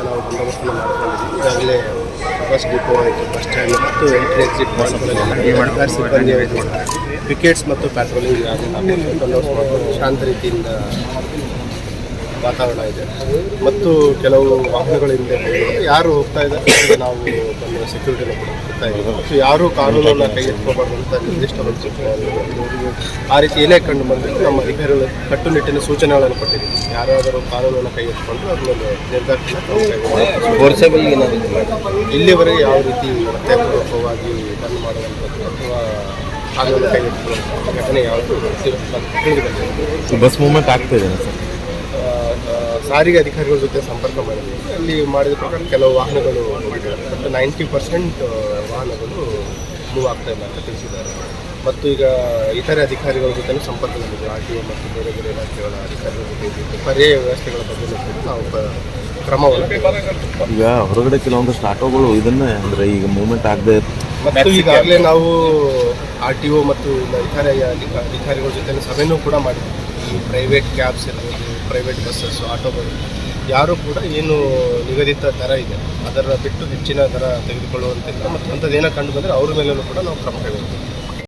ನಾವು ಬಂದೋಬಸ್ತನ್ನು ಮಾಡ್ಕೊಂಡಿದ್ದೀವಿ. ಈಗಾಗಲೇ ಬಸ್ ಡಿಪೋ ಆಯಿತು, ಬಸ್ ಸ್ಟ್ಯಾಂಡ್ ಮತ್ತು ಎಂಟ್ರಿ ಎಕ್ಸಿಟ್ ಪಾಯಿಂಟ್ಗಳಲ್ಲಿ ಸಿಬ್ಬಂದಿ ವಿಕೆಟ್ಸ್ ಮತ್ತು ಪ್ಯಾಟ್ರೋಲಿಂಗ್ ಶಾಂತ ರೀತಿಯಿಂದ ವಾತಾವರಣ ಇದೆ. ಮತ್ತು ಕೆಲವು ವಾಹನಗಳಿಂದ ಯಾರು ಹೋಗ್ತಾ ಇದ್ದಾರೆ ನಾವು ಬಂದು ಸೆಕ್ಯೂರಿಟಿನ ಕೂಡ ಕೊಡ್ತಾ ಇದ್ದೀವಿ. ಮತ್ತು ಯಾರೂ ಕಾನೂನನ್ನು ಕೈ ಎತ್ಕೋಬಾರ್ದು ಅಂತ ನಿರ್ದಿಷ್ಟ ಆ ರೀತಿ ಏನೇ ಕಂಡು ಬಂದರೆ ನಮ್ಮ ಅಧಿಕಾರಿಗಳು ಕಟ್ಟುನಿಟ್ಟಿನ ಸೂಚನೆಗಳನ್ನು ಕೊಟ್ಟಿದ್ದೀವಿ. ಯಾರಾದರೂ ಕಾನೂನನ್ನು ಕೈ ಎತ್ಕೊಂಡ್ರು ಅದನ್ನು ನಿರ್ದಾಕ್ಷಿಣ್ಯ ಇಲ್ಲಿವರೆಗೆ ಯಾವ ರೀತಿ ಅತ್ಯಾಕ್ರಮವಾಗಿ ಬಂದ್ ಮಾಡುವಂಥದ್ದು ಅಥವಾ ಕಾನೂನು ಕೈ ಎತ್ಕೊಳ್ಳುವಂಥ ಘಟನೆ ಯಾವುದು ತಿಳಿದು ಬಸ್ ಮೂವ್ಮೆಂಟ್ ಆಗ್ತಾಯಿದೆ ಸರ್. ಸಾರಿಗೆ ಅಧಿಕಾರಿಗಳ ಜೊತೆ ಸಂಪರ್ಕ ಮಾಡಿದ್ವಿ. ಅಲ್ಲಿ ಮಾಡಿದ ಪ್ರಕಾರ ಕೆಲವು ವಾಹನಗಳು ಹೋಗಿದ್ದಾರೆ, ಮತ್ತು 90% ವಾಹನಗಳು ಮೂವ್ ಆಗ್ತಾ ಇಲ್ಲ ಅಂತ ತಿಳಿಸಿದ್ದಾರೆ. ಮತ್ತು ಈಗ ಇತರೆ ಅಧಿಕಾರಿಗಳ ಜೊತೆ ಸಂಪರ್ಕದಲ್ಲಿದೆ. RTO ಮತ್ತು ಬೇರೆ ಬೇರೆ ಇಲಾಖೆಗಳ ಅಧಿಕಾರಿಗಳ ಜೊತೆ ಪರ್ಯಾಯ ವ್ಯವಸ್ಥೆಗಳ ಬಗ್ಗೆ ನಾವು ಕ್ರಮವನ್ನು ಈಗ ಹೊರಗಡೆ ಕೆಲವೊಂದಷ್ಟು ಆಟೋಗಳು ಇದನ್ನೇ ಅಂದರೆ ಈಗ ಮೂವ್ಮೆಂಟ್ ಆಗದೆ. ಮತ್ತು ಈಗಾಗಲೇ ನಾವು RTO ಮತ್ತು ಇತರೆ ಅಧಿಕಾರಿಗಳ ಜೊತೆ ಸಭೆಯೂ ಕೂಡ ಮಾಡಿದ್ವಿ. ಈ ಪ್ರೈವೇಟ್ ಕ್ಯಾಬ್ಸ್ ಇರ್ಬೋದು, ಪ್ರೈವೇಟ್ ಬಸ್ಸಸ್ಸು, ಆಟೋಗಳು ಯಾರೂ ಕೂಡ ಏನು ನಿಗದಿತ ದರ ಇದೆ ಅದರ ಬಿಟ್ಟು ಹೆಚ್ಚಿನ ದರ ತೆಗೆದುಕೊಳ್ಳುವಂತಿಲ್ಲ. ಮತ್ತು ಅಂಥದ್ದೇನೋ ಕಂಡು ಬಂದರೆ ಅವ್ರ ಮೇಲೂ ಕೂಡ ನಾವು ಕ್ರಮ ಕೈಗೊಳ್ತೀವಿ.